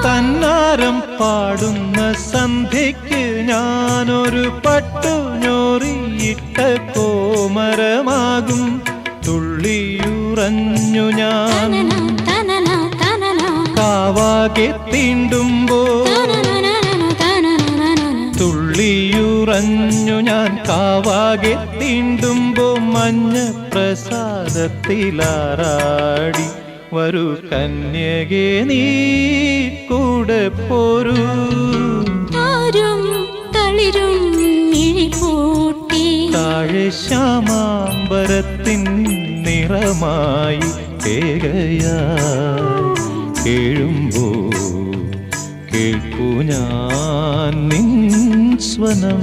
തന്നാരം പാടുന്ന സന്ധ്യയ്ക്ക് ഞാനൊരു പട്ടുഞോറിയിട്ട കോമരമാകും. തുള്ളിയുറഞ്ഞു ഞാൻ കാവാകെ തീണ്ടുമ്പോൾ, തുള്ളിയുറഞ്ഞു ഞാൻ കാവാകെ തീണ്ടുമ്പോ മഞ്ഞ പ്രസാദത്തിലാറാടി. വരൂ കന്യകേ നീ കൂടെ പോരൂ. താഴെ ശ്യാമാംബരത്തിൻ നിറമായി കേകയായി കേഴുമ്പോ കേൾക്കൂ ഞാൻ നിൻ സ്വനം.